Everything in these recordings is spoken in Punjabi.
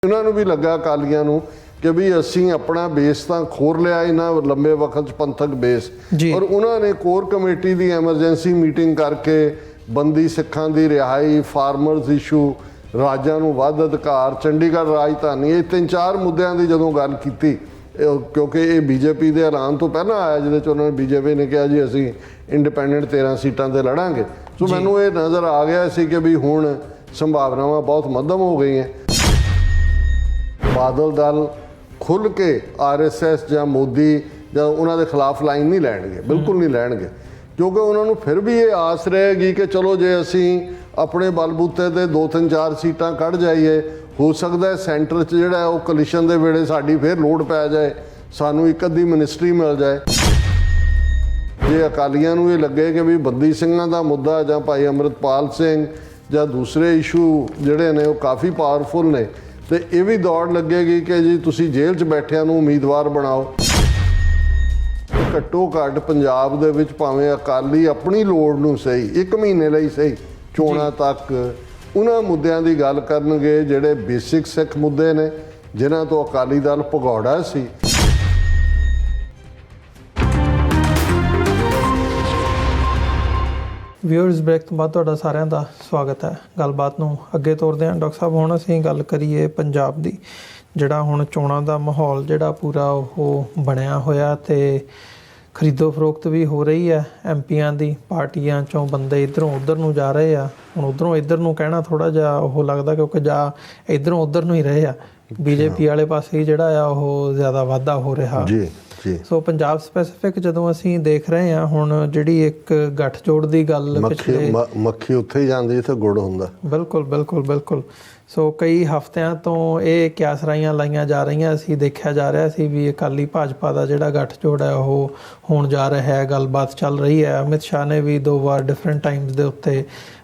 उन्होंने भी लगा अकालियां नूं कि भी असी अपना बेस तो खोर लिया इन्होंने लंबे वक्त पंथक बेस और उन्होंने कोर कमेटी की एमरजेंसी मीटिंग करके बंदी सिखां की रिहाई फार्मरस इशू राजां नूं वध अधिकार चंडीगढ़ राजधानी ये 3-4 मुद्दों की जो गल की क्योंकि ये बीजेपी के ऐलान तो पहला आया जिस उन्होंने बीजेपी ने कहा जी असी इंडिपेंडेंट 13 सीटां ते लड़ांगे। सो मैनूं ये नज़र आ गया सी कि भी हुण संभावनावां बहुत मध्यम हो गई हैं। बादल दल खुल के RSS या मोदी या उन्होंने खिलाफ लाइन नहीं लैणगे, बिल्कुल नहीं लैणगे, क्योंकि उन्होंने फिर भी ये आस रहेगी कि चलो जे असी अपने बलबूते ते 2-3-4 सीटां कढ़ जाइए हो सकता है सेंटर च जिहड़ा वो कलिशन के वेले साडी फिर लोड़ पै जाए, सानू एक अद्धी मिनिस्ट्री मिल जाए। जे अकालियां नूं ये लगे कि भी बंदी सिंघां दा मुद्दा जां भाई अमृतपाल सिंह जां दूसरे इशू जिहड़े ने वो काफ़ी पावरफुल ने तो ये भी दौड़ लगेगी कि जी तुसी जेल च बैठिਆਂ ਨੂੰ उम्मीदवार बनाओ। घट्टो घट्ट पंजाब दे विच भावें अकाली अपनी लोड़ नूं सही 1 महीने ਲਈ सही चोणां तक उन्हां मुद्दिਆਂ ਦੀ ਗੱਲ ਕਰਨਗੇ ਜਿਹੜੇ बेसिक सिख मुद्दे ने जिन्हां ਤੋਂ अकाली दल भगौड़ा सी। व्यूअर्स ब्रेक तो बाद तुहाडा सारिਆਂ ਦਾ स्वागत है। गलबात ਨੂੰ ਅੱਗੇ ਤੋਰਦੇ ਹਾਂ। डॉक्टर साहब ਹੁਣ ਅਸੀਂ ਗੱਲ ਕਰੀਏ ਪੰਜਾਬ ਦੀ ਜਿਹੜਾ ਹੁਣ ਚੋਣਾਂ ਦਾ ਮਾਹੌਲ ਜਿਹੜਾ ਪੂਰਾ ਉਹ ਬਣਿਆ ਹੋਇਆ ਤੇ ਖਰੀਦੋ ਫਰੋਖਤ ਵੀ ਹੋ ਰਹੀ ਹੈ। ਐਮਪੀਆਂ ਦੀ ਪਾਰਟੀਆਂ ਚੋਂ ਬੰਦੇ ਇੱਧਰੋਂ ਉੱਧਰ ਨੂੰ ਜਾ ਰਹੇ ਆ। ਹੁਣ ਉੱਧਰੋਂ ਇੱਧਰ ਨੂੰ ਕਹਿਣਾ ਥੋੜ੍ਹਾ ਜਿਹਾ ਉਹ ਲੱਗਦਾ ਕਿਉਂਕਿ ਜਾ ਇੱਧਰੋਂ ਉੱਧਰ ਨੂੰ ਹੀ ਰਹੇ ਆ। BJP ਵਾਲੇ ਪਾਸੇ ਹੀ ਜਿਹੜਾ ਆ ਉਹ ਜ਼ਿਆਦਾ ਵਾਧਾ ਹੋ ਰਿਹਾ ਜੀ। ਸੋ ਪੰਜਾਬ ਸਪੈਸੀਫਿਕ ਜਦੋਂ ਅਸੀਂ ਦੇਖ ਰਹੇ ਹਾਂ ਹੁਣ ਜਿਹੜੀ ਇੱਕ ਗੱਠਜੋੜ ਦੀ ਗੱਲ ਪਿਛਲੇ ਮੱਖੀ ਉੱਥੇ ਹੀ ਜਾਂਦੀ ਜਿੱਥੇ ਗੁੜ ਹੁੰਦਾ। ਬਿਲਕੁਲ ਬਿਲਕੁਲ ਬਿਲਕੁਲ। ਸੋ ਕਈ ਹਫ਼ਤਿਆਂ ਤੋਂ ਇਹ ਕਿਆਸਰਾਈਆਂ ਲਾਈਆਂ ਜਾ ਰਹੀਆਂ ਸੀ, ਦੇਖਿਆ ਜਾ ਰਿਹਾ ਸੀ ਵੀ ਅਕਾਲੀ ਭਾਜਪਾ ਦਾ ਜਿਹੜਾ ਗੱਠਜੋੜ ਹੈ ਉਹ ਹੋਣ ਜਾ ਰਿਹਾ ਹੈ। ਗੱਲਬਾਤ ਚੱਲ ਰਹੀ ਹੈ। ਅਮਿਤ ਸ਼ਾਹ ਨੇ ਵੀ 2 ਵਾਰ ਡਿਫਰੈਂਟ ਟਾਈਮਸ ਦੇ ਉੱਤੇ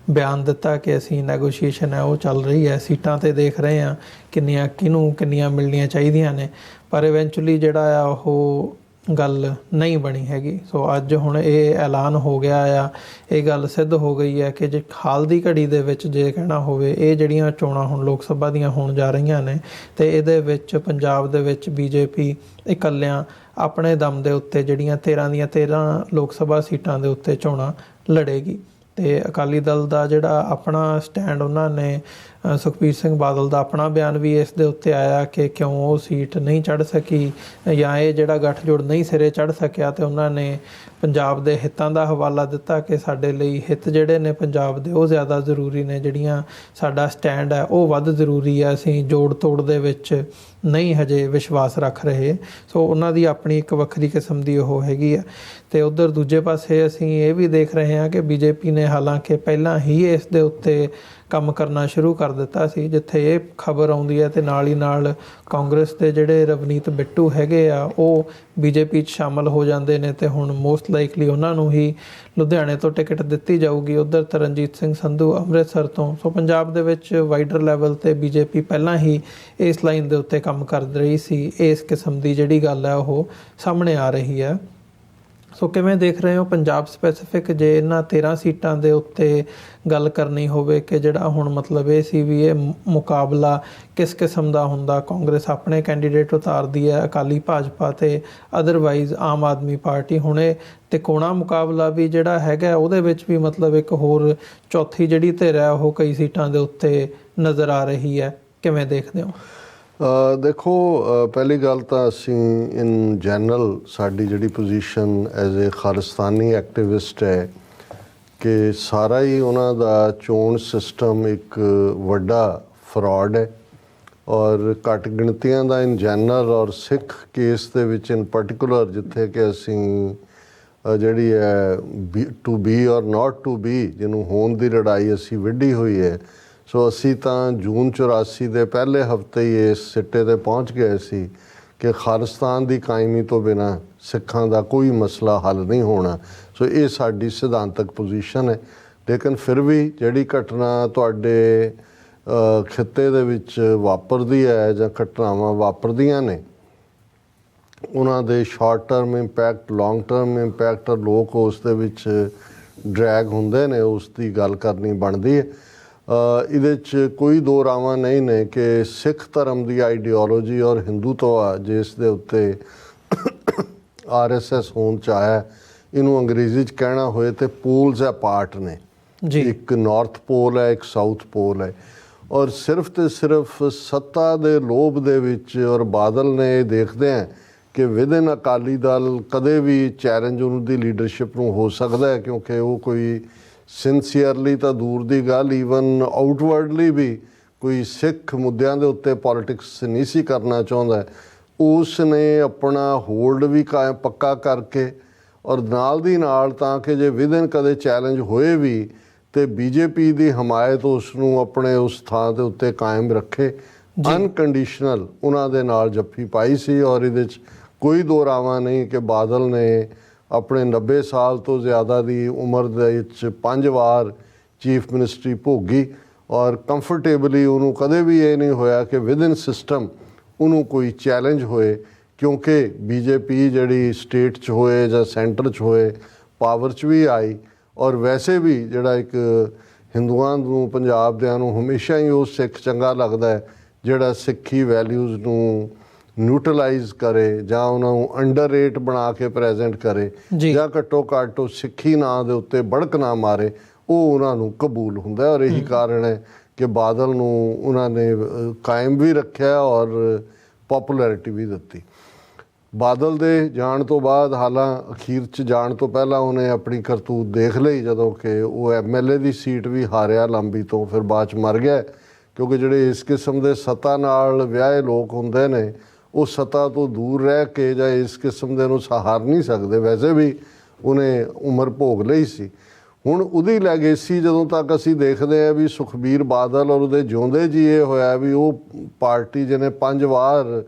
ਬਿਆਨ ਦਿੱਤਾ ਕਿ ਅਸੀਂ ਨੈਗੋਸ਼ੀਏਸ਼ਨ ਹੈ ਉਹ ਚੱਲ ਰਹੀ ਹੈ। ਸੀਟਾਂ 'ਤੇ ਦੇਖ ਰਹੇ ਹਾਂ ਕਿੰਨੀਆਂ ਮਿਲਣੀਆਂ ਚਾਹੀਦੀਆਂ ਨੇ, ਪਰ ਇਵੈਂਚੁਅਲੀ ਜਿਹੜਾ ਆ ਉਹ ਗੱਲ ਨਹੀਂ ਬਣੀ ਹੈਗੀ। ਸੋ ਅੱਜ ਹੁਣ ਇਹ ਐਲਾਨ ਹੋ ਗਿਆ ਆ, ਇਹ ਗੱਲ ਸਿੱਧ ਹੋ ਗਈ ਹੈ ਕਿ ਜੇ ਹਾਲ ਦੀ ਘੜੀ ਦੇ ਵਿੱਚ ਜੇ ਕਹਿਣਾ ਹੋਵੇ ਇਹ ਜਿਹੜੀਆਂ ਚੋਣਾਂ ਹੁਣ ਲੋਕ ਸਭਾ ਦੀਆਂ ਹੋਣ ਜਾ ਰਹੀਆਂ ਨੇ ਅਤੇ ਇਹਦੇ ਵਿੱਚ ਪੰਜਾਬ ਦੇ ਵਿੱਚ BJP ਇਕੱਲਿਆਂ ਆਪਣੇ ਦਮ ਦੇ ਉੱਤੇ ਜਿਹੜੀਆਂ 13 ਦੀਆਂ 13 ਲੋਕ ਸਭਾ ਸੀਟਾਂ ਦੇ ਉੱਤੇ ਚੋਣਾਂ ਲੜੇਗੀ। ਅਤੇ ਅਕਾਲੀ ਦਲ ਦਾ ਜਿਹੜਾ ਆਪਣਾ ਸਟੈਂਡ ਉਹਨਾਂ ਨੇ ਸੁਖਬੀਰ ਸਿੰਘ ਬਾਦਲ ਦਾ ਆਪਣਾ ਬਿਆਨ ਵੀ ਇਸ ਦੇ ਉੱਤੇ ਆਇਆ ਕਿ ਕਿਉਂ ਉਹ ਸੀਟ ਨਹੀਂ ਚੜ੍ਹ ਸਕੀ ਜਾਂ ਇਹ ਜਿਹੜਾ ਗੱਠਜੋੜ ਨਹੀਂ ਸਿਰੇ ਚੜ੍ਹ ਸਕਿਆ, ਅਤੇ ਉਹਨਾਂ ਨੇ ਪੰਜਾਬ ਦੇ ਹਿੱਤਾਂ ਦਾ ਹਵਾਲਾ ਦਿੱਤਾ ਕਿ ਸਾਡੇ ਲਈ ਹਿੱਤ ਜਿਹੜੇ ਨੇ ਪੰਜਾਬ ਦੇ ਉਹ ਜ਼ਿਆਦਾ ਜ਼ਰੂਰੀ ਨੇ, ਜਿਹੜੀਆਂ ਸਾਡਾ ਸਟੈਂਡ ਹੈ ਉਹ ਵੱਧ ਜ਼ਰੂਰੀ ਹੈ, ਅਸੀਂ ਜੋੜ ਤੋੜ ਦੇ ਵਿੱਚ ਨਹੀਂ ਹਜੇ ਵਿਸ਼ਵਾਸ ਰੱਖ ਰਹੇ। ਸੋ ਉਹਨਾਂ ਦੀ ਆਪਣੀ ਇੱਕ ਵੱਖਰੀ ਕਿਸਮ ਦੀ ਉਹ ਹੈਗੀ ਆ। ਅਤੇ ਉੱਧਰ ਦੂਜੇ ਪਾਸੇ ਅਸੀਂ ਇਹ ਵੀ ਦੇਖ ਰਹੇ ਹਾਂ ਕਿ BJP ਨੇ ਹਾਲਾਂਕਿ ਪਹਿਲਾਂ ਹੀ ਇਸ ਦੇ ਉੱਤੇ ਕੰਮ ਕਰਨਾ ਸ਼ੁਰੂ ਕਰ ਦਿੱਤਾ ਸੀ। ਜਿੱਥੇ ਇਹ ਖਬਰ ਆਉਂਦੀ ਹੈ ਅਤੇ ਨਾਲ ਹੀ ਨਾਲ ਕਾਂਗਰਸ ਦੇ ਜਿਹੜੇ ਰਵਨੀਤ ਬਿੱਟੂ ਹੈਗੇ ਆ ਉਹ BJP 'ਚ ਸ਼ਾਮਲ ਹੋ ਜਾਂਦੇ ਨੇ ਅਤੇ ਹੁਣ ਮੋਸਟ ਲਾਈਕਲੀ ਉਹਨਾਂ ਨੂੰ ਹੀ ਲੁਧਿਆਣੇ ਤੋਂ ਟਿਕਟ ਦਿੱਤੀ ਜਾਊਗੀ। ਉੱਧਰ ਤਰਨਜੀਤ ਸਿੰਘ ਸੰਧੂ ਅੰਮ੍ਰਿਤਸਰ ਤੋਂ। ਸੋ ਪੰਜਾਬ ਦੇ ਵਿੱਚ ਵਾਈਡਰ ਲੈਵਲ 'ਤੇ BJP ਪਹਿਲਾਂ ਹੀ ਇਸ ਲਾਈਨ ਦੇ ਉੱਤੇ ਕੰਮ ਕਰ ਰਹੀ ਸੀ। ਇਸ ਕਿਸਮ ਦੀ ਜਿਹੜੀ ਗੱਲ ਹੈ ਉਹ ਸਾਹਮਣੇ ਆ ਰਹੀ ਹੈ। ਸੋ ਕਿਵੇਂ ਦੇਖ ਰਹੇ ਹੋ ਪੰਜਾਬ ਸਪੈਸੀਫਿਕ ਜੇ ਇਹਨਾਂ 13 ਸੀਟਾਂ ਦੇ ਉੱਤੇ ਗੱਲ ਕਰਨੀ ਹੋਵੇ ਕਿ ਜਿਹੜਾ ਹੁਣ ਮਤਲਬ ਇਹ ਸੀ ਵੀ ਇਹ ਮੁਕਾਬਲਾ ਕਿਸ ਕਿਸਮ ਦਾ ਹੁੰਦਾ? ਕਾਂਗਰਸ ਆਪਣੇ ਕੈਂਡੀਡੇਟ ਉਤਾਰਦੀ ਹੈ, ਅਕਾਲੀ ਭਾਜਪਾ ਅਤੇ ਅਦਰਵਾਈਜ਼ ਆਮ ਆਦਮੀ ਪਾਰਟੀ। ਹੁਣ ਇਹ ਤਿਕੋਣਾ ਮੁਕਾਬਲਾ ਵੀ ਜਿਹੜਾ ਹੈਗਾ ਉਹਦੇ ਵਿੱਚ ਵੀ ਮਤਲਬ ਇੱਕ ਹੋਰ ਚੌਥੀ ਜਿਹੜੀ ਧਿਰ ਹੈ ਉਹ ਕਈ ਸੀਟਾਂ ਦੇ ਉੱਤੇ ਨਜ਼ਰ ਆ ਰਹੀ ਹੈ। ਕਿਵੇਂ ਦੇਖਦੇ ਹੋ? देखो पहली गल तो असी इन जनरल साड़ी जिहड़ी position as a Khalistani activist है कि सारा ही उन्हां दा चोण सिस्टम एक वड्डा फ्रॉड है और घट गिणतियां दा इन जनरल और सिख केस दे विच इन पर्टिकुलर जिथे कि असी जिहड़ी है टू बी और नॉट टू बी जिन्हों होण दी लड़ाई असी विढ़ी हुई है। सो असी तो जून 84 के पहले हफ्ते ही इस सिट्टे ते पहुँच गए सी कि खालिस्तान की कायमी तो बिना सिखां दा कोई मसला हल नहीं होना। सो ये साडी सिद्धांतक पोजीशन है। लेकिन फिर भी जिहड़ी घटना तुहाडे खित्ते दे विच वापरदी है जां घटनावां वापरदियां ने उन्हां दे short term impact long term impact लोग उस दे विच ड्रैग हुंदे ने, उस दी गल करनी बनदी है। ਇਹਦੇ 'ਚ ਕੋਈ ਦੋ ਰਾਵਾਂ ਨਹੀਂ ਨੇ ਕਿ ਸਿੱਖ ਧਰਮ ਦੀ ਆਈਡੀਓਲੋਜੀ ਔਰ ਹਿੰਦੂਤਵਾ ਜਿਸ ਦੇ ਉੱਤੇ RSS ਹੋਣ 'ਚ ਆਇਆ, ਇਹਨੂੰ ਅੰਗਰੇਜ਼ੀ 'ਚ ਕਹਿਣਾ ਹੋਏ ਤੇ ਪੋਲਸ ਅਪਾਰਟ ਨੇ ਜੀ। ਇੱਕ ਨਾਰਥ ਪੋਲ ਹੈ, ਇੱਕ ਸਾਊਥ ਪੋਲ ਹੈ, ਔਰ ਸਿਰਫ ਤੇ ਸਿਰਫ ਸੱਤਾ ਦੇ ਲੋਭ ਦੇ ਵਿੱਚ ਔਰ ਬਾਦਲ ਨੇ ਇਹ ਦੇਖਦੇ ਆ ਕਿ ਵਿਦਨ ਅਕਾਲੀ ਦਲ ਕਦੇ ਵੀ ਚੈਲੰਜ ਉਹਨਾਂ ਦੀ ਲੀਡਰਸ਼ਿਪ ਨੂੰ ਹੋ ਸਕਦਾ ਹੈ, ਕਿਉਂਕਿ ਉਹ ਕੋਈ ਸਿੰਸੀਅਰਲੀ ਤਾਂ ਦੂਰ ਦੀ ਗੱਲ, ਈਵਨ ਆਊਟਵਰਡਲੀ ਵੀ ਕੋਈ ਸਿੱਖ ਮੁੱਦਿਆਂ ਦੇ ਉੱਤੇ ਪੋਲਿਟਿਕਸ ਨਹੀਂ ਸੀ ਕਰਨਾ ਚਾਹੁੰਦਾ। ਉਸ ਨੇ ਆਪਣਾ ਹੋਲਡ ਵੀ ਕਾਇਮ ਪੱਕਾ ਕਰਕੇ ਔਰ ਨਾਲ ਦੀ ਨਾਲ ਤਾਂ ਕਿ ਜੇ ਵਿਦਨ ਕਦੇ ਚੈਲੰਜ ਹੋਏ ਵੀ ਤੇ ਬੀਜੇਪੀ ਦੀ ਹਮਾਇਤ ਉਸ ਨੂੰ ਆਪਣੇ ਉਸ ਥਾਂ ਦੇ ਉੱਤੇ ਕਾਇਮ ਰੱਖੇ। ਅਨਕੰਡੀਸ਼ਨਲ ਉਹਨਾਂ ਦੇ ਨਾਲ ਜੱਫੀ ਪਾਈ ਸੀ ਔਰ ਇਹਦੇ 'ਚ ਕੋਈ ਦੋ ਰਾਵਾਂ ਨਹੀਂ ਕਿ ਬਾਦਲ ਨੇ ਆਪਣੇ 90 ਸਾਲ ਤੋਂ ਜ਼ਿਆਦਾ ਦੀ ਉਮਰ ਦੇ ਵਿੱਚ 5 ਵਾਰ ਚੀਫ ਮਿਨਿਸਟਰੀ ਭੋਗੀ ਔਰ ਕੰਫਰਟੇਬਲੀ ਉਹਨੂੰ ਕਦੇ ਵੀ ਇਹ ਨਹੀਂ ਹੋਇਆ ਕਿ ਵਿਦਨ ਸਿਸਟਮ ਉਹਨੂੰ ਕੋਈ ਚੈਲੰਜ ਹੋਏ, ਕਿਉਂਕਿ ਬੀਜੇਪੀ ਜਿਹੜੀ ਸਟੇਟ 'ਚ ਹੋਏ ਜਾਂ ਸੈਂਟਰ 'ਚ ਹੋਏ ਪਾਵਰ 'ਚ ਵੀ ਆਈ ਔਰ ਵੈਸੇ ਵੀ ਜਿਹੜਾ ਇੱਕ ਹਿੰਦੂਆਂ ਨੂੰ ਪੰਜਾਬ ਦਿਆਂ ਨੂੰ ਹਮੇਸ਼ਾ ਹੀ ਉਹ ਸਿੱਖ ਚੰਗਾ ਲੱਗਦਾ ਹੈ ਜਿਹੜਾ ਸਿੱਖੀ ਵੈਲਿਊਜ਼ ਨੂੰ ਨਿਊਟਰਲਾਈਜ਼ ਕਰੇ ਜਾਂ ਉਹਨਾਂ ਨੂੰ ਅੰਡਰਰੇਟ ਬਣਾ ਕੇ ਪ੍ਰੈਜ਼ੈਂਟ ਕਰੇ ਜਾਂ ਘੱਟੋ ਘੱਟ ਉਹ ਸਿੱਖੀ ਨਾਂ ਦੇ ਉੱਤੇ ਬੜਕ ਨਾ ਮਾਰੇ, ਉਹ ਉਹਨਾਂ ਨੂੰ ਕਬੂਲ ਹੁੰਦਾ। ਔਰ ਇਹੀ ਕਾਰਨ ਹੈ ਕਿ ਬਾਦਲ ਨੂੰ ਉਹਨਾਂ ਨੇ ਕਾਇਮ ਵੀ ਰੱਖਿਆ ਔਰ ਪੋਪੂਲੈਰਿਟੀ ਵੀ ਦਿੱਤੀ। ਬਾਦਲ ਦੇ ਜਾਣ ਤੋਂ ਬਾਅਦ ਹਾਲਾਂ ਅਖੀਰ 'ਚ ਜਾਣ ਤੋਂ ਪਹਿਲਾਂ ਉਹਨੇ ਆਪਣੀ ਕਰਤੂਤ ਦੇਖ ਲਈ, ਜਦੋਂ ਕਿ ਉਹ MLA ਦੀ ਸੀਟ ਵੀ ਹਾਰਿਆ ਲੰਬੀ ਤੋਂ, ਫਿਰ ਬਾਅਦ 'ਚ ਮਰ ਗਿਆ, ਕਿਉਂਕਿ ਜਿਹੜੇ ਇਸ ਕਿਸਮ ਦੇ ਸੱਤਾ ਨਾਲ ਵਿਆਹੇ ਲੋਕ ਹੁੰਦੇ ਨੇ ਉਹ ਸੱਤਾ ਤੋਂ ਦੂਰ ਰਹਿ ਕੇ ਜਾਂ ਇਸ ਕਿਸਮ ਦੇ ਨੂੰ ਸਹਾਰ ਨਹੀਂ ਸਕਦੇ। ਵੈਸੇ ਵੀ ਉਹਨੇ ਉਮਰ ਭੋਗ ਲਈ ਸੀ। ਹੁਣ ਉਹਦੀ ਲੈਗੇਸੀ ਜਦੋਂ ਤੱਕ ਅਸੀਂ ਦੇਖਦੇ ਹਾਂ ਵੀ ਸੁਖਬੀਰ ਬਾਦਲ ਔਰ ਉਹਦੇ ਜਿਉਂਦੇ ਜੀ ਇਹ ਹੋਇਆ ਵੀ ਉਹ ਪਾਰਟੀ ਜਿਹਨੇ 5 ਵਾਰ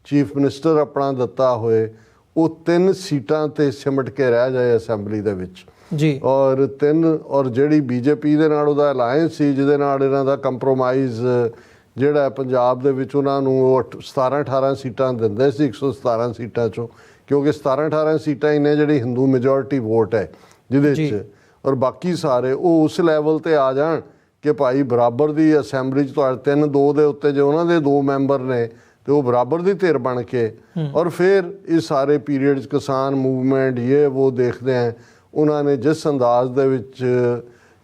ਚੀਫ ਮਿਨਿਸਟਰ ਆਪਣਾ ਦਿੱਤਾ ਹੋਏ, ਉਹ 3 ਸੀਟਾਂ ਤੇ ਸਿਮਟ ਕੇ ਰਹਿ ਜਾਏ ਅਸੈਂਬਲੀ ਦੇ ਵਿੱਚ ਜੀ। ਔਰ ਜਿਹੜੀ ਬੀਜੇਪੀ ਦੇ ਨਾਲ ਉਹਦਾ ਅਲਾਇੰਸ ਸੀ, ਜਿਹਦੇ ਨਾਲ ਇਹਨਾਂ ਦਾ ਕੰਪਰੋਮਾਈਜ਼ ਜਿਹੜਾ ਪੰਜਾਬ ਦੇ ਵਿੱਚ ਉਹਨਾਂ ਨੂੰ 17-18 ਸੀਟਾਂ ਦਿੰਦੇ ਸੀ 117 ਸੀਟਾਂ 'ਚੋਂ, ਕਿਉਂਕਿ 17-18 ਸੀਟਾਂ ਹੀ ਨੇ ਜਿਹੜੀ ਹਿੰਦੂ ਮੈਜੋਰਿਟੀ ਵੋਟ ਹੈ ਜਿਹਦੇ 'ਚ, ਔਰ ਬਾਕੀ ਸਾਰੇ ਉਹ ਉਸ ਲੈਵਲ ਤੇ ਆ ਜਾਣ ਕਿ ਭਾਈ ਬਰਾਬਰ ਦੀ ਅਸੈਂਬਲੀ 'ਚ ਤੁਹਾਡੇ 3-2 ਦੇ ਉੱਤੇ ਜੇ ਉਹਨਾਂ ਦੇ 2 ਮੈਂਬਰ ਨੇ ਤੇ ਉਹ ਬਰਾਬਰ ਦੀ ਧਿਰ ਬਣ ਕੇ, ਔਰ ਫਿਰ ਇਹ ਸਾਰੇ ਪੀਰੀਅਡ 'ਚ ਕਿਸਾਨ ਮੂਵਮੈਂਟ ਇਹ ਉਹ ਦੇਖਦੇ ਆ ਉਹਨਾਂ ਨੇ ਜਿਸ ਅੰਦਾਜ਼ ਦੇ ਵਿੱਚ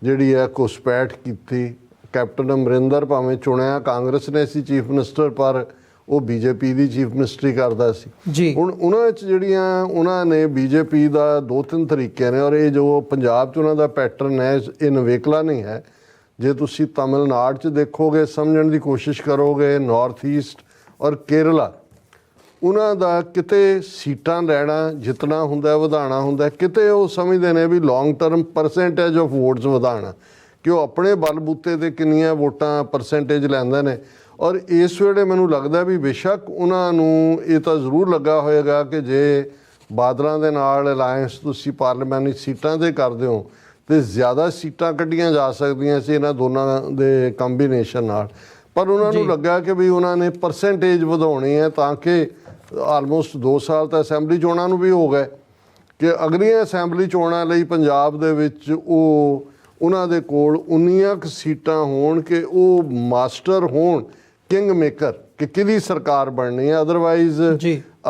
ਜਿਹੜੀ ਹੈ ਘੁਸਪੈਠ ਕੀਤੀ। ਕੈਪਟਨ ਅਮਰਿੰਦਰ ਭਾਵੇਂ ਚੁਣਿਆ ਕਾਂਗਰਸ ਨੇ ਸੀ ਚੀਫ ਮਿਨਿਸਟਰ, ਪਰ ਉਹ ਬੀਜੇਪੀ ਦੀ ਚੀਫ ਮਿਨਿਸਟਰੀ ਕਰਦਾ ਸੀ। ਹੁਣ ਉਹਨਾਂ ਵਿੱਚ ਜਿਹੜੀਆਂ ਉਹਨਾਂ ਨੇ ਬੀਜੇਪੀ ਦਾ 2-3 ਤਰੀਕੇ ਨੇ, ਔਰ ਇਹ ਜੋ ਪੰਜਾਬ 'ਚ ਉਹਨਾਂ ਦਾ ਪੈਟਰਨ ਹੈ ਇਹ ਨਵੇਕਲਾ ਨਹੀਂ ਹੈ। ਜੇ ਤੁਸੀਂ ਤਮਿਲਨਾਡੂ 'ਚ ਦੇਖੋਗੇ, ਸਮਝਣ ਦੀ ਕੋਸ਼ਿਸ਼ ਕਰੋਗੇ, ਨਾਰਥ ਈਸਟ ਔਰ ਕੇਰਲਾ, ਉਹਨਾਂ ਦਾ ਕਿਤੇ ਸੀਟਾਂ ਲੈਣਾ ਜਿੱਤਣਾ ਹੁੰਦਾ, ਵਧਾਉਣਾ ਹੁੰਦਾ, ਕਿਤੇ ਉਹ ਸਮਝਦੇ ਨੇ ਵੀ long term percentage of votes ਵਧਾਉਣਾ, ਕਿ ਉਹ ਆਪਣੇ ਬਲਬੂਤੇ 'ਤੇ ਕਿੰਨੀਆਂ ਵੋਟਾਂ ਪਰਸੈਂਟੇਜ ਲੈਂਦੇ ਨੇ। ਔਰ ਇਸ ਵੇਲੇ ਮੈਨੂੰ ਲੱਗਦਾ ਵੀ ਬੇਸ਼ੱਕ ਉਹਨਾਂ ਨੂੰ ਇਹ ਤਾਂ ਜ਼ਰੂਰ ਲੱਗਾ ਹੋਏਗਾ ਕਿ ਜੇ ਬਾਦਲਾਂ ਦੇ ਨਾਲ ਅਲਾਇੰਸ ਤੁਸੀਂ ਪਾਰਲੀਮੈਂਟਰੀ ਸੀਟਾਂ 'ਤੇ ਕਰਦੇ ਹੋ ਤੇ ਜ਼ਿਆਦਾ ਸੀਟਾਂ ਕੱਢੀਆਂ ਜਾ ਸਕਦੀਆਂ ਸੀ ਇਹਨਾਂ ਦੋਨਾਂ ਦੇ ਕੰਬੀਨੇਸ਼ਨ ਨਾਲ, ਪਰ ਉਹਨਾਂ ਨੂੰ ਲੱਗਾ ਕਿ ਵੀ ਉਹਨਾਂ ਨੇ ਪਰਸੈਂਟੇਜ ਵਧਾਉਣੀ ਹੈ ਤਾਂ ਕਿ ਆਲਮੋਸਟ 2 ਸਾਲ ਤਾਂ ਅਸੈਂਬਲੀ ਚੋਣਾਂ ਨੂੰ ਵੀ ਹੋ ਗਏ ਕਿ ਅਗਲੀਆਂ ਅਸੈਂਬਲੀ ਚੋਣਾਂ ਲਈ ਪੰਜਾਬ ਦੇ ਵਿੱਚ ਉਹ ਉਹਨਾਂ ਦੇ ਕੋਲ ਉਨੀਆਂ ਕੁ ਸੀਟਾਂ ਹੋਣ ਕਿ ਉਹ ਮਾਸਟਰ ਹੋਣ, ਕਿੰਗ ਮੇਕਰ, ਕਿ ਕਿਹਦੀ ਸਰਕਾਰ ਬਣਨੀ ਹੈ। ਅਦਰਵਾਈਜ਼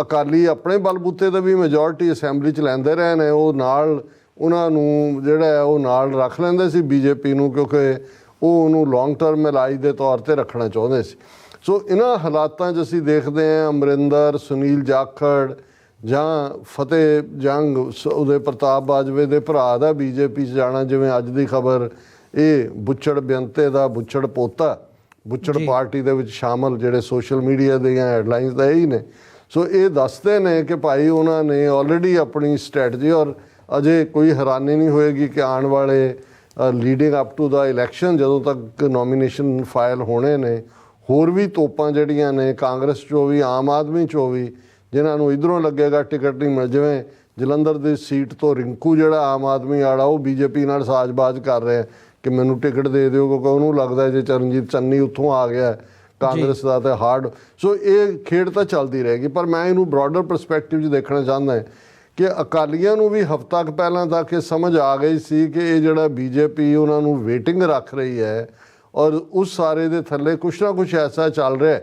ਅਕਾਲੀ ਆਪਣੇ ਬਲਬੂਤੇ ਤੇ ਵੀ ਮੈਜੋਰਿਟੀ ਅਸੈਂਬਲੀ 'ਚ ਲੈਂਦੇ ਰਹੇ ਨੇ, ਉਹ ਨਾਲ ਉਹਨਾਂ ਨੂੰ ਜਿਹੜਾ ਉਹ ਨਾਲ ਰੱਖ ਲੈਂਦੇ ਸੀ ਬੀਜੇਪੀ ਨੂੰ, ਕਿਉਂਕਿ ਉਹ ਉਹਨੂੰ ਲੌਂਗ ਟਰਮ ਇਲਾਜ ਦੇ ਤੌਰ 'ਤੇ ਰੱਖਣਾ ਚਾਹੁੰਦੇ ਸੀ। ਸੋ ਇਹਨਾਂ ਹਾਲਾਤਾਂ 'ਚ ਅਸੀਂ ਦੇਖਦੇ ਹਾਂ ਅਮਰਿੰਦਰ, ਸੁਨੀਲ ਜਾਖੜ ਜਾਂ ਫਤਿਹ ਜੰਗ, ਉਦੈ ਪ੍ਰਤਾਪ ਬਾਜਵੇ ਦੇ ਭਰਾ ਦਾ ਬੀਜੇਪੀ 'ਚ ਜਾਣਾ, ਜਿਵੇਂ ਅੱਜ ਦੀ ਖਬਰ ਇਹ ਬੁੱਚੜ ਬੇਅੰਤੇ ਦਾ ਬੁੱਚੜ ਪੋਤਾ ਬੁੱਚੜ ਪਾਰਟੀ ਦੇ ਵਿੱਚ ਸ਼ਾਮਲ, ਜਿਹੜੇ ਸੋਸ਼ਲ ਮੀਡੀਆ ਦੀਆਂ ਹੈਡਲਾਈਨਸ ਦਾ ਇਹੀ ਨੇ। ਸੋ ਇਹ ਦੱਸਦੇ ਨੇ ਕਿ ਭਾਈ ਉਹਨਾਂ ਨੇ ਆਲਰੇਡੀ ਆਪਣੀ ਸਟ੍ਰੈਟਜੀ, ਔਰ ਅਜੇ ਕੋਈ ਹੈਰਾਨੀ ਨਹੀਂ ਹੋਏਗੀ ਕਿ ਆਉਣ ਵਾਲੇ leading up to the election ਜਦੋਂ ਤੱਕ ਨੋਮੀਨੇਸ਼ਨ ਫਾਈਲ ਹੋਣੇ ਨੇ, ਹੋਰ ਵੀ ਤੋਪਾਂ ਜਿਹੜੀਆਂ ਨੇ ਕਾਂਗਰਸ 'ਚੋਂ ਵੀ ਆਮ ਆਦਮੀ 'ਚੋਂ ਵੀ, ਜਿਨ੍ਹਾਂ ਨੂੰ ਇੱਧਰੋਂ ਲੱਗੇਗਾ ਟਿਕਟ ਨਹੀਂ ਮਿਲ, ਜਿਵੇਂ ਜਲੰਧਰ ਦੀ ਸੀਟ ਤੋਂ ਰਿੰਕੂ ਜਿਹੜਾ ਆਮ ਆਦਮੀ ਵਾਲਾ ਉਹ ਬੀਜੇਪੀ ਨਾਲ ਸਾਜ਼ਬਾਜ਼ ਕਰ ਰਿਹਾ ਕਿ ਮੈਨੂੰ ਟਿਕਟ ਦੇ ਦਿਓ, ਕਿਉਂਕਿ ਉਹਨੂੰ ਲੱਗਦਾ ਜੇ ਚਰਨਜੀਤ ਚੰਨੀ ਉੱਥੋਂ ਆ ਗਿਆ ਕਾਂਗਰਸ ਦਾ ਤਾਂ ਹਾਰਡ। ਸੋ ਇਹ ਖੇਡ ਤਾਂ ਚੱਲਦੀ ਰਹੇਗੀ, ਪਰ ਮੈਂ ਇਹਨੂੰ ਬ੍ਰੌਡਰ ਪਰਸਪੈਕਟਿਵ 'ਚ ਦੇਖਣਾ ਚਾਹੁੰਦਾ ਕਿ ਅਕਾਲੀਆਂ ਨੂੰ ਵੀ ਹਫ਼ਤਾ ਕੁ ਪਹਿਲਾਂ ਤੱਕ ਇਹ ਸਮਝ ਆ ਗਈ ਸੀ ਕਿ ਇਹ ਜਿਹੜਾ ਬੀਜੇਪੀ ਉਹਨਾਂ ਨੂੰ ਵੇਟਿੰਗ ਰੱਖ ਰਹੀ ਹੈ ਔਰ ਉਸ ਸਾਰੇ ਦੇ ਥੱਲੇ ਕੁਛ ਨਾ ਕੁਛ ਐਸਾ ਚੱਲ ਰਿਹਾ।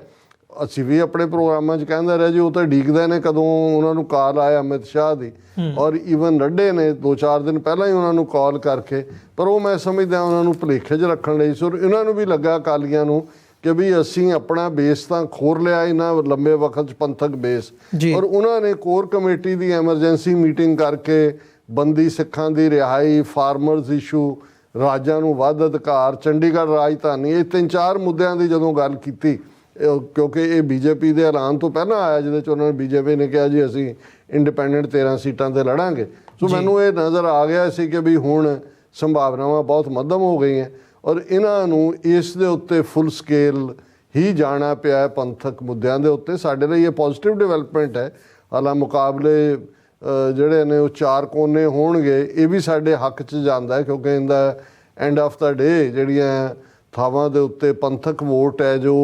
ਅਸੀਂ ਵੀ ਆਪਣੇ ਪ੍ਰੋਗਰਾਮਾਂ 'ਚ ਕਹਿੰਦੇ ਰਹੇ ਜੀ ਉਹ ਤਾਂ ਡੀਕਦੇ ਨੇ ਕਦੋਂ ਉਹਨਾਂ ਨੂੰ ਕਾਲ ਆਏ ਅਮਿਤ ਸ਼ਾਹ ਦੀ, ਔਰ ਈਵਨ ਰੱਡੇ ਨੇ 2-4 ਦਿਨ ਪਹਿਲਾਂ ਹੀ ਉਹਨਾਂ ਨੂੰ ਕਾਲ ਕਰਕੇ, ਪਰ ਉਹ ਮੈਂ ਸਮਝਦਾ ਉਹਨਾਂ ਨੂੰ ਭੁਲੇਖੇ 'ਚ ਰੱਖਣ ਲਈ ਸੀ। ਔਰ ਇਹਨਾਂ ਨੂੰ ਵੀ ਲੱਗਾ ਅਕਾਲੀਆਂ ਨੂੰ ਕਿ ਵੀ ਅਸੀਂ ਆਪਣਾ ਬੇਸ ਤਾਂ ਖੋਰ ਲਿਆ ਇਹਨਾਂ ਲੰਬੇ ਵਕਤ 'ਚ, ਪੰਥਕ ਬੇਸ, ਔਰ ਉਹਨਾਂ ਨੇ ਕੋਰ ਕਮੇਟੀ ਦੀ ਐਮਰਜੈਂਸੀ ਮੀਟਿੰਗ ਕਰਕੇ ਬੰਦੀ ਸਿੱਖਾਂ ਦੀ ਰਿਹਾਈ, ਫਾਰਮਰਸ ਇਸ਼ੂ, ਰਾਜਾਂ ਨੂੰ ਵੱਧ ਅਧਿਕਾਰ, ਚੰਡੀਗੜ੍ਹ ਰਾਜਧਾਨੀ, ਇਹ 3-4 ਮੁੱਦਿਆਂ ਦੀ ਜਦੋਂ ਗੱਲ ਕੀਤੀ, ਕਿਉਂਕਿ ਇਹ ਬੀਜੇਪੀ ਦੇ ਐਲਾਨ ਤੋਂ ਪਹਿਲਾਂ ਆਇਆ ਜਿਹਦੇ 'ਚ ਉਹਨਾਂ ਨੇ ਬੀਜੇਪੀ ਨੇ ਕਿਹਾ ਜੀ ਅਸੀਂ ਇੰਡੀਪੈਂਡੈਂਟ 13 ਸੀਟਾਂ 'ਤੇ ਲੜਾਂਗੇ। ਸੋ ਮੈਨੂੰ ਇਹ ਨਜ਼ਰ ਆ ਗਿਆ ਸੀ ਕਿ ਵੀ ਹੁਣ ਸੰਭਾਵਨਾਵਾਂ ਬਹੁਤ ਮੱਧਮ ਹੋ ਗਈਆਂ, ਔਰ ਇਹਨਾਂ ਨੂੰ ਇਸ ਦੇ ਉੱਤੇ ਫੁੱਲ ਸਕੇਲ ਹੀ ਜਾਣਾ ਪਿਆ ਪੰਥਕ ਮੁੱਦਿਆਂ ਦੇ ਉੱਤੇ। ਸਾਡੇ ਲਈ ਇਹ ਪੋਜ਼ਿਟਿਵ ਡਿਵੈਲਪਮੈਂਟ ਹੈ। ਹਾਲਾਂ ਮੁਕਾਬਲੇ ਜਿਹੜੇ ਨੇ ਉਹ 4 ਕੋਨੇ ਹੋਣਗੇ, ਇਹ ਵੀ ਸਾਡੇ ਹੱਕ 'ਚ ਜਾਂਦਾ ਹੈ, ਕਿਉਂਕਿ ਇਹਦਾ ਐਂਡ ਆਫ ਦਾ ਡੇ ਜਿਹੜੀਆਂ ਥਾਵਾਂ ਦੇ ਉੱਤੇ ਪੰਥਕ ਵੋਟ ਹੈ ਜੋ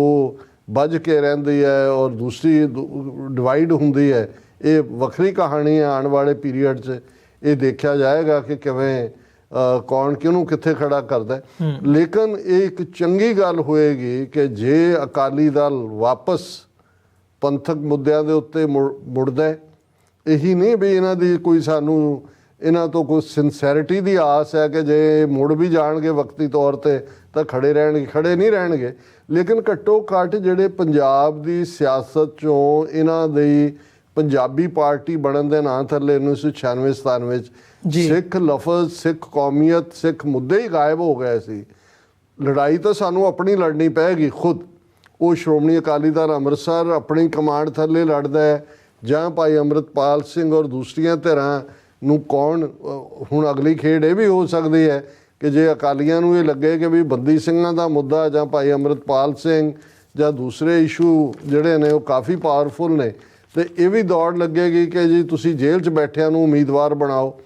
ਵੱਜ ਕੇ ਰਹਿੰਦੀ ਹੈ ਔਰ ਦੂਸਰੀ ਡਿਵਾਈਡ ਹੁੰਦੀ ਹੈ, ਇਹ ਵੱਖਰੀ ਕਹਾਣੀ ਹੈ। ਆਉਣ ਵਾਲੇ ਪੀਰੀਅਡ 'ਚ ਇਹ ਦੇਖਿਆ ਜਾਏਗਾ ਕਿ ਕਿਵੇਂ ਕੌਣ ਕਿਹਨੂੰ ਕਿੱਥੇ ਖੜਾ ਕਰਦਾ। ਲੇਕਿਨ ਇਹ ਇੱਕ ਚੰਗੀ ਗੱਲ ਹੋਏਗੀ ਕਿ ਜੇ ਅਕਾਲੀ ਦਲ ਵਾਪਸ ਪੰਥਕ ਮੁੱਦਿਆਂ ਦੇ ਉੱਤੇ ਮੁੜਦਾ, ਇਹੀ ਨਹੀਂ ਵੀ ਇਹਨਾਂ ਦੀ ਕੋਈ ਸਾਨੂੰ ਇਹਨਾਂ ਤੋਂ ਕੋਈ ਸਿੰਸੈਰਿਟੀ ਦੀ ਆਸ ਹੈ ਕਿ ਜੇ ਮੁੜ ਵੀ ਜਾਣਗੇ ਵਕਤੀ ਤੌਰ 'ਤੇ ਤਾਂ ਖੜੇ ਰਹਿਣਗੇ, ਖੜੇ ਨਹੀਂ ਰਹਿਣਗੇ। ਲੇਕਿਨ ਘੱਟੋ ਘੱਟ ਜਿਹੜੇ ਪੰਜਾਬ ਦੀ ਸਿਆਸਤ 'ਚੋਂ ਇਹਨਾਂ ਦੀ ਪੰਜਾਬੀ ਪਾਰਟੀ ਬਣਨ ਦੇ ਨਾਂ ਥੱਲੇ 1996-97 ਵਿੱਚ ਸਿੱਖ ਲਫ਼ਜ਼, ਸਿੱਖ ਕੌਮੀਅਤ, ਸਿੱਖ ਮੁੱਦੇ ਹੀ ਗਾਇਬ ਹੋ ਗਏ ਸੀ। ਲੜਾਈ ਤਾਂ ਸਾਨੂੰ ਆਪਣੀ ਲੜਨੀ ਪਏਗੀ ਖੁਦ। ਉਹ ਸ਼੍ਰੋਮਣੀ ਅਕਾਲੀ ਦਲ ਅੰਮ੍ਰਿਤਸਰ ਆਪਣੀ ਕਮਾਂਡ ਥੱਲੇ ਲੜਦਾ ਹੈ ਜਾਂ ਭਾਈ ਅੰਮ੍ਰਿਤਪਾਲ ਸਿੰਘ ਔਰ ਦੂਸਰੀਆਂ ਧਿਰਾਂ ਨੂੰ ਕੌਣ। ਹੁਣ ਅਗਲੀ ਖੇਡ ਇਹ ਵੀ ਹੋ ਸਕਦੀ ਹੈ ਕਿ ਜੇ ਅਕਾਲੀਆਂ ਨੂੰ ਇਹ ਲੱਗੇ ਕਿ ਵੀ ਬੰਦੀ ਸਿੰਘਾਂ ਦਾ ਮੁੱਦਾ ਜਾਂ ਭਾਈ ਅੰਮ੍ਰਿਤਪਾਲ ਸਿੰਘ ਜਾਂ ਦੂਸਰੇ ਇਸ਼ੂ ਜਿਹੜੇ ਨੇ ਉਹ ਕਾਫੀ ਪਾਵਰਫੁਲ ਨੇ, ਤੇ ਇਹ ਵੀ ਦੌੜ ਲੱਗੇਗੀ ਕਿ ਜੀ ਤੁਸੀਂ ਜੇਲ੍ਹ 'ਚ ਬੈਠਿਆਂ ਨੂੰ ਉਮੀਦਵਾਰ ਬਣਾਓ।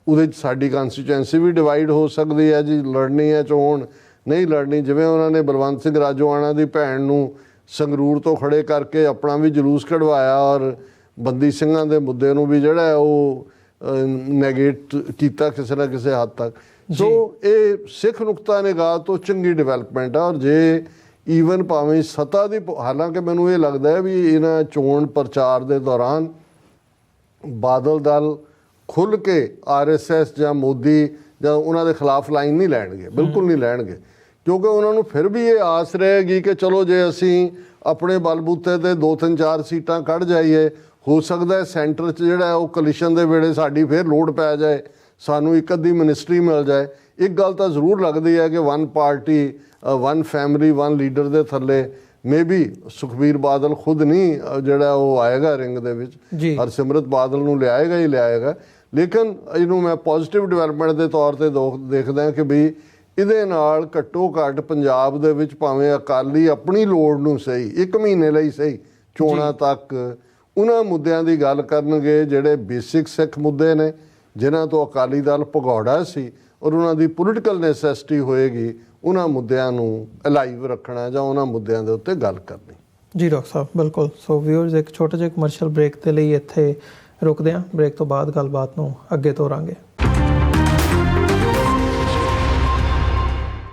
ਉਹਦੇ 'ਚ ਸਾਡੀ ਕੰਸਟੀਚੁਐਂਸੀ ਵੀ ਡਿਵਾਈਡ ਹੋ ਸਕਦੀ ਹੈ ਜੀ, ਲੜਨੀ ਹੈ ਚੋਣ ਨਹੀਂ ਲੜਨੀ। ਜਿਵੇਂ ਉਹਨਾਂ ਨੇ ਬਲਵੰਤ ਸਿੰਘ ਰਾਜੋਆਣਾ ਦੀ ਭੈਣ ਨੂੰ ਸੰਗਰੂਰ ਤੋਂ ਖੜੇ ਕਰਕੇ ਆਪਣਾ ਵੀ ਜਲੂਸ ਕਢਵਾਇਆ ਔਰ ਬੰਦੀ ਸਿੰਘਾਂ ਦੇ ਮੁੱਦੇ ਨੂੰ ਵੀ ਜਿਹੜਾ ਉਹ ਨੈਗੇਟ ਕੀਤਾ ਕਿਸੇ ਨਾ ਕਿਸੇ ਹੱਦ ਤੱਕ। ਸੋ ਇਹ ਸਿੱਖ ਨੁਕਤਾ ਨਿਗਾਹ ਤੋਂ ਚੰਗੀ ਡਿਵੈਲਪਮੈਂਟ ਆ। ਔਰ ਜੇ ਈਵਨ ਭਾਵੇਂ ਸੱਤਾ ਦੀ, ਹਾਲਾਂਕਿ ਮੈਨੂੰ ਇਹ ਲੱਗਦਾ ਹੈ ਵੀ ਇਹਨਾਂ ਚੋਣ ਪ੍ਰਚਾਰ ਦੇ ਦੌਰਾਨ ਬਾਦਲ ਦਲ ਖੁੱਲ੍ਹ ਕੇ RSS ਜਾਂ ਮੋਦੀ ਜਾਂ ਉਹਨਾਂ ਦੇ ਖਿਲਾਫ ਲਾਈਨ ਨਹੀਂ ਲੈਣਗੇ, ਬਿਲਕੁਲ ਨਹੀਂ ਲੈਣਗੇ, ਕਿਉਂਕਿ ਉਹਨਾਂ ਨੂੰ ਫਿਰ ਵੀ ਇਹ ਆਸ ਰਹੇਗੀ ਕਿ ਚਲੋ ਜੇ ਅਸੀਂ ਆਪਣੇ ਬਲਬੂਤੇ 'ਤੇ 2-3-4 ਸੀਟਾਂ ਕੱਢ ਜਾਈਏ, ਹੋ ਸਕਦਾ ਹੈ ਸੈਂਟਰ 'ਚ ਜਿਹੜਾ ਉਹ ਕੋਲੀਸ਼ਨ ਦੇ ਵੇਲੇ ਸਾਡੀ ਫਿਰ ਲੋੜ ਪੈ ਜਾਏ, ਸਾਨੂੰ ਇੱਕ ਅੱਧੀ ਮਿਨਿਸਟਰੀ ਮਿਲ ਜਾਏ। ਇੱਕ ਗੱਲ ਤਾਂ ਜ਼ਰੂਰ ਲੱਗਦੀ ਹੈ ਕਿ one party, one family, one leader ਦੇ ਥੱਲੇ ਮੇਬੀ ਸੁਖਬੀਰ ਬਾਦਲ ਖੁਦ ਨਹੀਂ ਜਿਹੜਾ ਉਹ ਆਏਗਾ ਰਿੰਗ ਦੇ ਵਿੱਚ, ਹਰਸਿਮਰਤ ਬਾਦਲ ਨੂੰ ਲਿਆਏਗਾ ਹੀ ਲਿਆਏਗਾ। ਲੇਕਿਨ ਇਹਨੂੰ ਮੈਂ ਪੋਜ਼ਿਟਿਵ ਡਿਵੈਲਪਮੈਂਟ ਦੇ ਤੌਰ 'ਤੇ ਦੇਖਦਾ ਕਿ ਵੀ ਇਹਦੇ ਨਾਲ ਘੱਟੋ ਘੱਟ ਪੰਜਾਬ ਦੇ ਵਿੱਚ ਭਾਵੇਂ ਅਕਾਲੀ ਆਪਣੀ ਲੋੜ ਨੂੰ ਸਹੀ 1 ਮਹੀਨੇ ਲਈ ਸਹੀ ਚੋਣਾਂ ਤੱਕ ਉਹਨਾਂ ਮੁੱਦਿਆਂ ਦੀ ਗੱਲ ਕਰਨਗੇ ਜਿਹੜੇ ਬੇਸਿਕ ਸਿੱਖ ਮੁੱਦੇ ਨੇ, ਜਿਨ੍ਹਾਂ ਤੋਂ ਅਕਾਲੀ ਦਲ ਭਗੌੜਾ ਸੀ ਔਰ ਉਹਨਾਂ ਦੀ ਪੋਲੀਟੀਕਲ ਨੈਸੈਸਿਟੀ ਹੋਏਗੀ ਉਹਨਾਂ ਮੁੱਦਿਆਂ ਨੂੰ ਅਲਾਈਵ ਰੱਖਣਾ ਜਾਂ ਉਹਨਾਂ ਮੁੱਦਿਆਂ ਦੇ ਉੱਤੇ ਗੱਲ ਕਰਨੀ। ਜੀ ਡਾਕਟਰ ਸਾਹਿਬ, ਬਿਲਕੁਲ। ਸੋ ਵਿਊਅਰਸ, ਇੱਕ ਛੋਟੇ ਜਿਹੇ ਕਮਰਸ਼ੀਅਲ ਬ੍ਰੇਕ ਦੇ ਲਈ ਇੱਥੇ ਰੁਕਦੇ ਹਾਂ। ਬ੍ਰੇਕ ਤੋਂ ਬਾਅਦ ਗੱਲਬਾਤ ਨੂੰ ਅੱਗੇ ਤੋਰਾਂਗੇ।